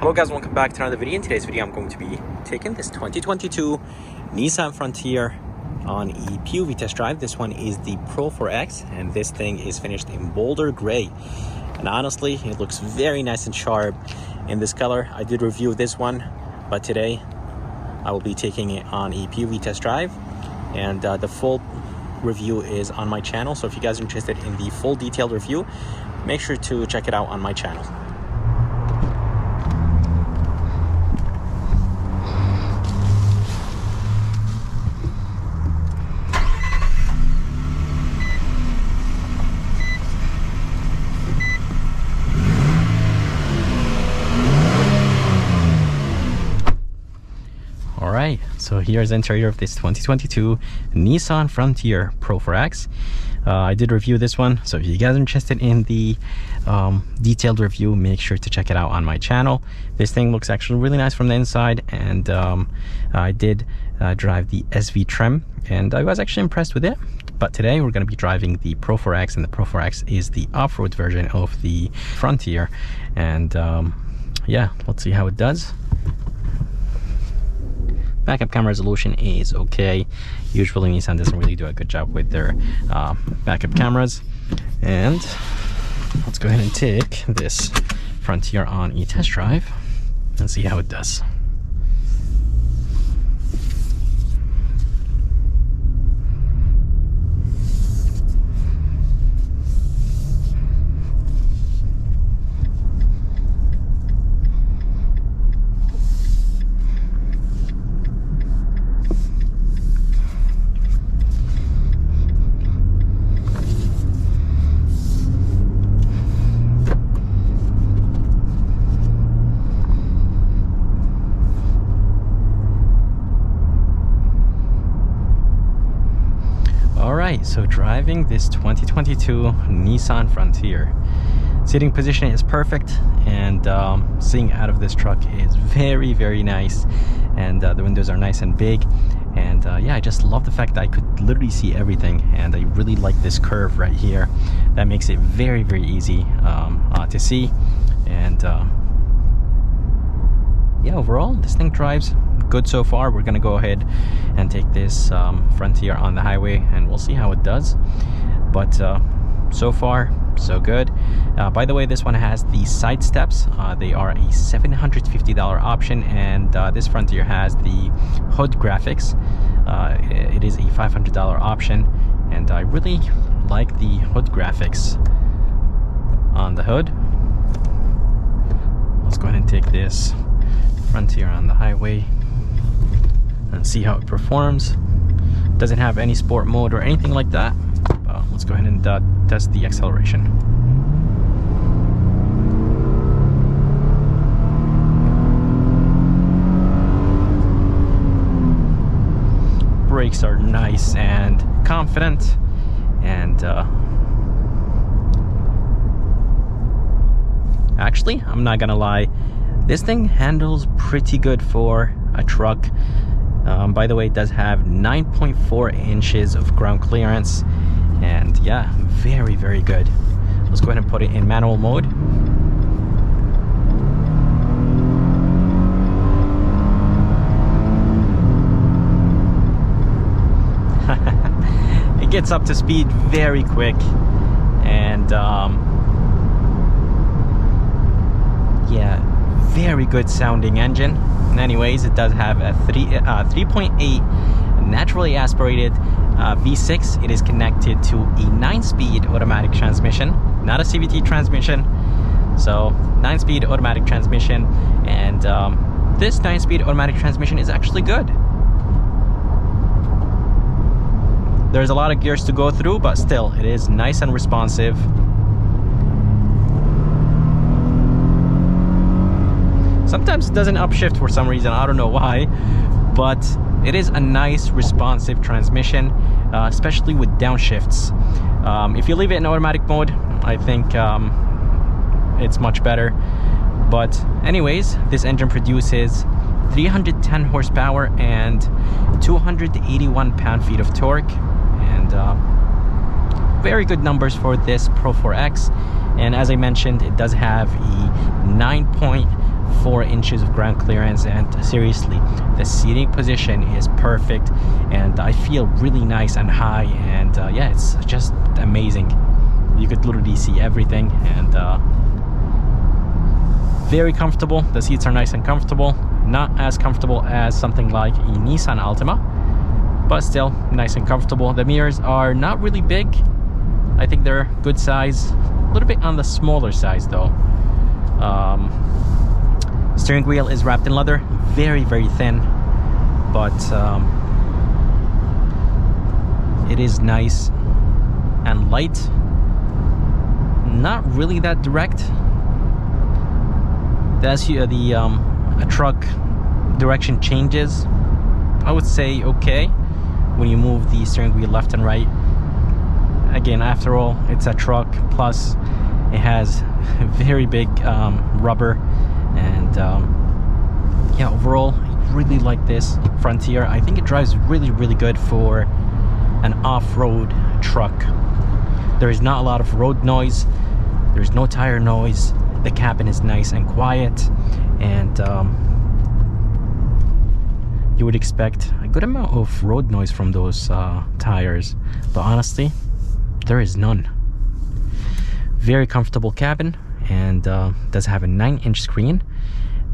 Hello guys, welcome back to another video. In today's video I'm going to be taking this 2022 Nissan Frontier on a POV test drive. This one is the PRO-4X and this thing is finished in Boulder Gray, and honestly it looks very nice and sharp in this color. I did review this one, but today I will be taking it on a POV test drive, and the full review is on my channel. So if you guys are interested in the full detailed review, make sure to check it out on my channel. Alright, so here's the interior of this 2022 Nissan Frontier PRO-4X. I did review this one, so if you guys are interested in the detailed review, make sure to check it out on my channel. This thing looks actually really nice from the inside, and I did drive the SV trim, and I was actually impressed with it. But today we're going to be driving the PRO-4X, and the PRO-4X is the off-road version of the Frontier. And yeah, let's see how it does. Backup camera resolution is okay. Usually Nissan doesn't really do a good job with their backup cameras. And let's go ahead and take this Frontier on a test drive and see how it does. Alright, so driving this 2022 Nissan Frontier. Seating position is perfect, and seeing out of this truck is very, very nice. And the windows are nice and big. And yeah, I just love the fact that I could literally see everything. And I really like this curve right here. That makes it very, very easy to see. And yeah, overall, this thing drives good so far. We're gonna go ahead and take this Frontier on the highway, and we'll see how it does. But so far so good. By the way, this one has the side steps. They are a $750 option, and this Frontier has the hood graphics. It is a $500 option, and I really like the hood graphics on the hood. Let's go ahead and take this Frontier on the highway and see how it performs. Doesn't have any sport mode or anything like that. Let's go ahead and test the acceleration. Brakes are nice and confident, and actually, I'm not gonna lie, this thing handles pretty good for a truck. By the way, it does have 9.4 inches of ground clearance, and yeah, very, very good. Let's go ahead and put it in manual mode. It gets up to speed very quick, and yeah, very good sounding engine. Anyways, it does have a 3.8 naturally aspirated V6. It is connected to a 9-speed automatic transmission, not a CVT transmission. So 9-speed automatic transmission, and this 9-speed automatic transmission is actually good. There's a lot of gears to go through, but still it is nice and responsive. Sometimes it doesn't upshift for some reason, I don't know why, but it is a nice responsive transmission, especially with downshifts. If you leave it in automatic mode, I think it's much better. But anyways, this engine produces 310 horsepower and 281 pound-feet of torque, and very good numbers for this PRO-4X. And as I mentioned, it does have a 9.4 4 inches of ground clearance, and seriously, the seating position is perfect, and I feel really nice and high, and yeah, it's just amazing. You could literally see everything, and very comfortable. The seats are nice and comfortable, not as comfortable as something like a Nissan Altima, but still nice and comfortable. The mirrors are not really big. I think they're good size, a little bit on the smaller size though. Steering wheel is wrapped in leather, very thin, but it is nice and light, not really that direct. That's a truck direction changes, I would say okay, when you move the steering wheel left and right. Again, after all, it's a truck, plus it has very big rubber, and yeah, overall I really like this Frontier. I think it drives really good for an off-road truck. There is not a lot of road noise, there's no tire noise, the cabin is nice and quiet, and you would expect a good amount of road noise from those tires, but honestly there is none. Very comfortable cabin, and does have a 9-inch screen.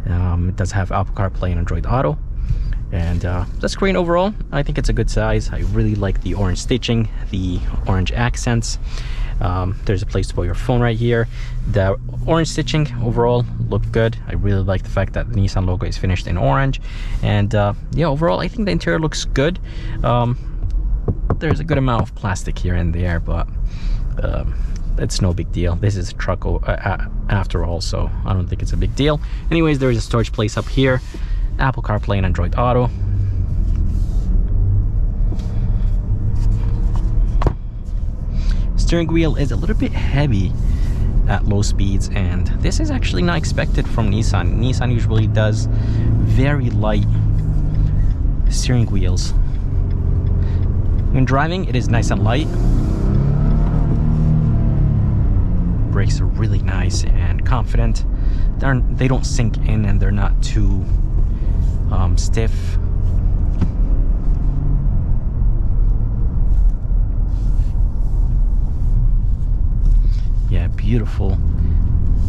It does have Apple CarPlay and Android Auto, and the screen overall, I think it's a good size. I really like the orange stitching, the orange accents. There's a place to put your phone right here. The orange stitching overall looked good. I really like the fact that the Nissan logo is finished in orange, and yeah, overall I think the interior looks good. There's a good amount of plastic here and there, but it's no big deal. This is a truck after all, so I don't think it's a big deal. Anyways, there is a storage place up here, Apple CarPlay and Android Auto. Steering wheel is a little bit heavy at low speeds, and this is actually not expected from Nissan. Nissan usually does very light steering wheels. When driving, it is nice and light. Brakes are really nice and confident. They don't sink in, and they're not too stiff. Yeah, beautiful,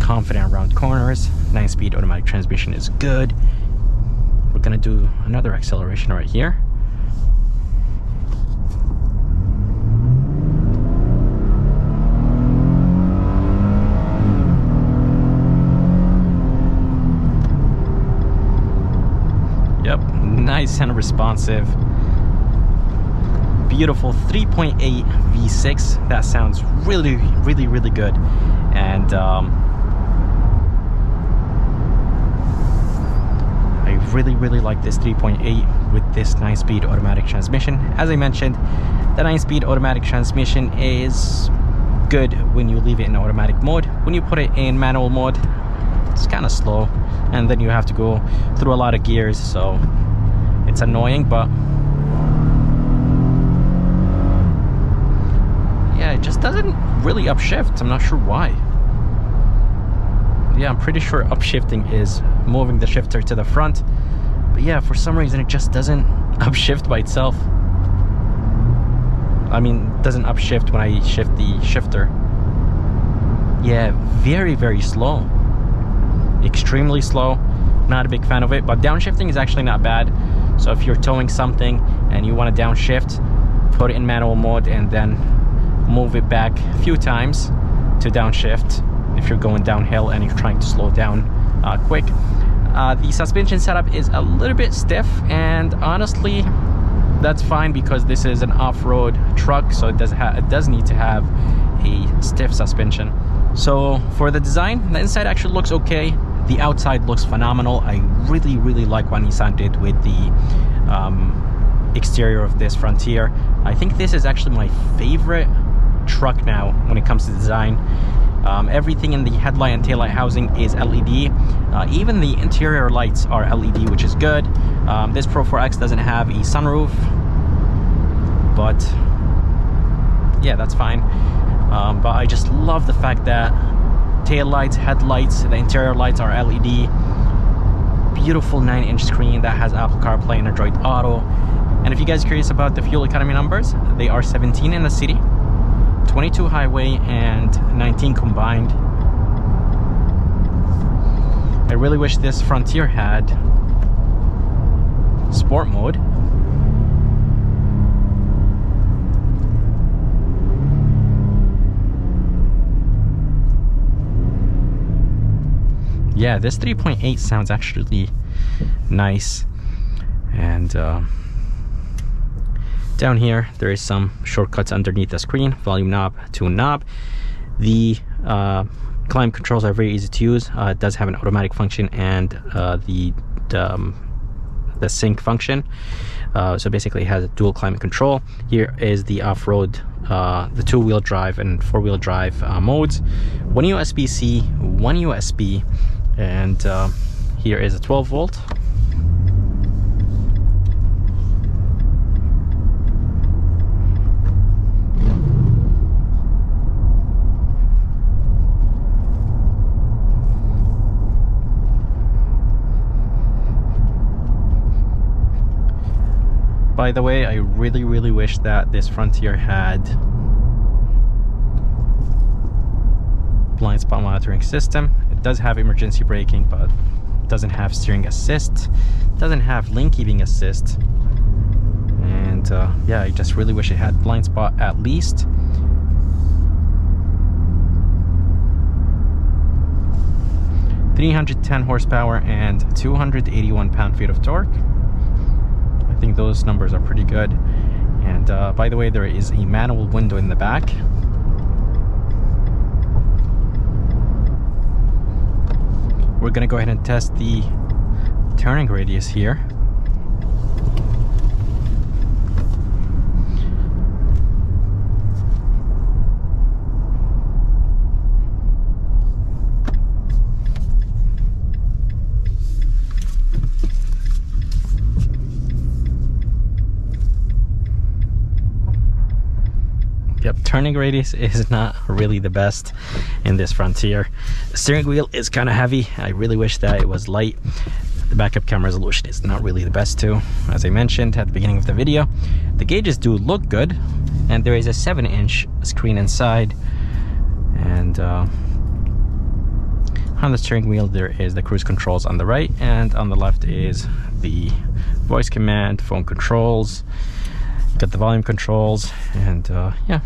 confident around corners. 9-speed automatic transmission is good. We're gonna do another acceleration right here. Yep, nice and responsive. Beautiful 3.8 V6. That sounds really good, and I really like this 3.8 with this 9-speed automatic transmission. As I mentioned, the 9-speed automatic transmission is good when you leave it in automatic mode. When you put it in manual mode, it's kind of slow, and then you have to go through a lot of gears, so it's annoying. But yeah, it just doesn't really upshift. I'm not sure why. Yeah, I'm pretty sure upshifting is moving the shifter to the front, but yeah, for some reason it just doesn't upshift by itself. I mean, it doesn't upshift when I shift the shifter. Yeah, very slow, extremely slow. Not a big fan of it, but downshifting is actually not bad. So if you're towing something and you want to downshift, put it in manual mode and then move it back a few times to downshift if you're going downhill and you're trying to slow down quick. The suspension setup is a little bit stiff, and honestly that's fine because this is an off-road truck, so it does need to have a stiff suspension. So for the design, the inside actually looks okay. The outside looks phenomenal. I really like what Nissan did with the exterior of this Frontier. I think this is actually my favorite truck now when it comes to design. Everything in the headlight and taillight housing is LED. Even the interior lights are LED, which is good. This PRO-4X doesn't have a sunroof, but yeah, that's fine. But I just love the fact that taillights, headlights, the interior lights are LED. beautiful 9-inch screen that has Apple CarPlay and Android Auto. And if you guys are curious about the fuel economy numbers, they are 17 in the city, 22 highway, and 19 combined. I really wish this Frontier had sport mode. Yeah, this 3.8 sounds actually nice. And down here there is some shortcuts underneath the screen: volume knob, tune knob. The climate controls are very easy to use. It does have an automatic function and the sync function. So basically it has a dual climate control. Here is the off-road, the 2-wheel drive and 4-wheel drive modes. 1 USB-C, 1 USB, and here is a 12 volt. By the way, I really wish that this Frontier had blind spot monitoring system. It does have emergency braking, but doesn't have steering assist, doesn't have lane keeping assist, and yeah, I just really wish it had blind spot at least. .310 horsepower and 281 pound-feet of torque. I think those numbers are pretty good. And by the way, there is a manual window in the back. We're gonna go ahead and test the turning radius here. Yep, turning radius is not really the best in this Frontier. The steering wheel is kind of heavy. I really wish that it was light. The backup camera resolution is not really the best too. As I mentioned at the beginning of the video, the gauges do look good, and there is a 7-inch screen inside. And on the steering wheel there is the cruise controls on the right, and on the left is the voice command, phone controls. Got the volume controls, and yeah,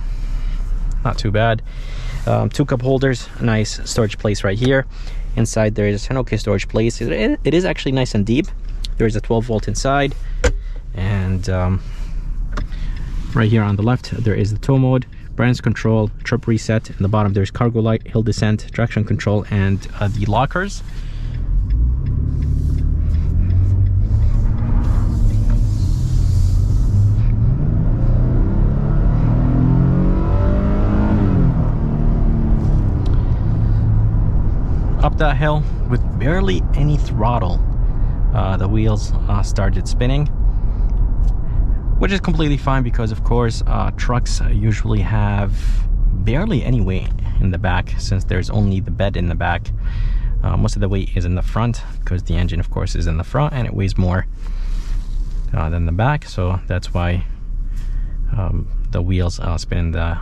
not too bad. 2 cup holders, a nice storage place right here. Inside there is an okay storage place. It is actually nice and deep. There is a 12 volt inside, and right here on the left there is the tow mode, brightness control, trip reset. In the bottom there's cargo light, hill descent, traction control, and the lockers. Up that hill with barely any throttle, the wheels started spinning, which is completely fine because of course trucks usually have barely any weight in the back, since there's only the bed in the back. Most of the weight is in the front because the engine of course is in the front and it weighs more than the back, so that's why the wheels spin in the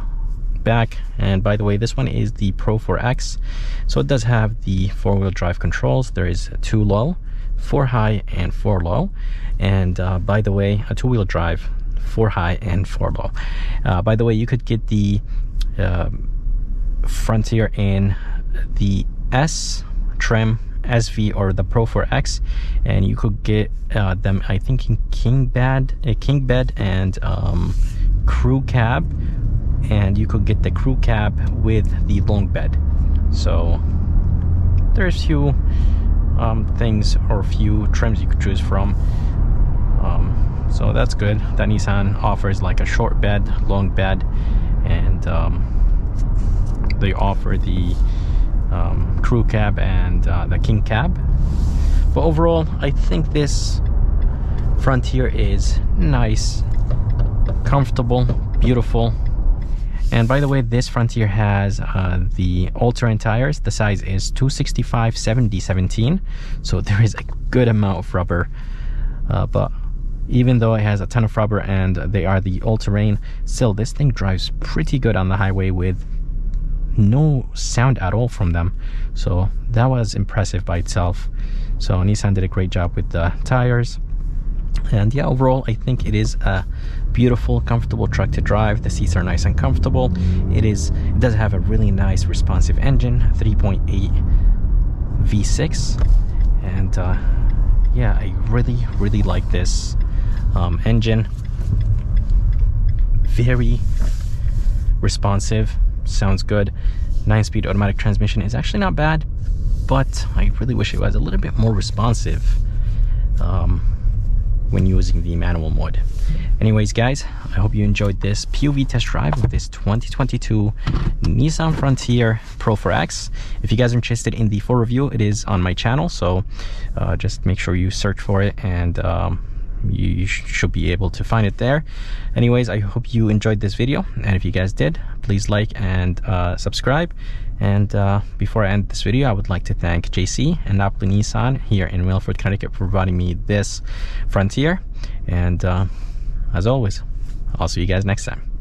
back. And by the way, this one is the PRO-4X, so it does have the 4-wheel drive controls. There is 2 low, 4 high, and 4 low. And by the way, a 2-wheel drive, 4 high and 4 low. By the way, you could get the Frontier in the S trim, SV, or the PRO-4X, and you could get them, I think, in king bed and crew cab, and you could get the crew cab with the long bed. So there's few things or few trims you could choose from, so that's good. That Nissan offers like a short bed, long bed, and they offer the crew cab and the king cab. But overall, I think this Frontier is nice, comfortable, beautiful. And by the way, this Frontier has the all-terrain tires. The size is 265/70/17, so there is a good amount of rubber, but even though it has a ton of rubber and they are the all-terrain, still this thing drives pretty good on the highway with no sound at all from them. So that was impressive by itself. So Nissan did a great job with the tires. And yeah, overall I think it is a beautiful, comfortable truck to drive. The seats are nice and comfortable. It does have a really nice responsive engine, 3.8 V6, and yeah, I really like this engine. Very responsive, sounds good. 9-speed automatic transmission is actually not bad, but I really wish it was a little bit more responsive when using the manual mode. Anyways guys, I hope you enjoyed this POV test drive with this 2022 Nissan Frontier Pro-4X. If you guys are interested in the full review, it is on my channel, so just make sure you search for it, and you should be able to find it there. Anyways, I hope you enjoyed this video, and if you guys did, please like and subscribe. And before I end this video, I would like to thank JC and Napoli Nissan here in Milford, Connecticut for providing me this Frontier. And as always, I'll see you guys next time.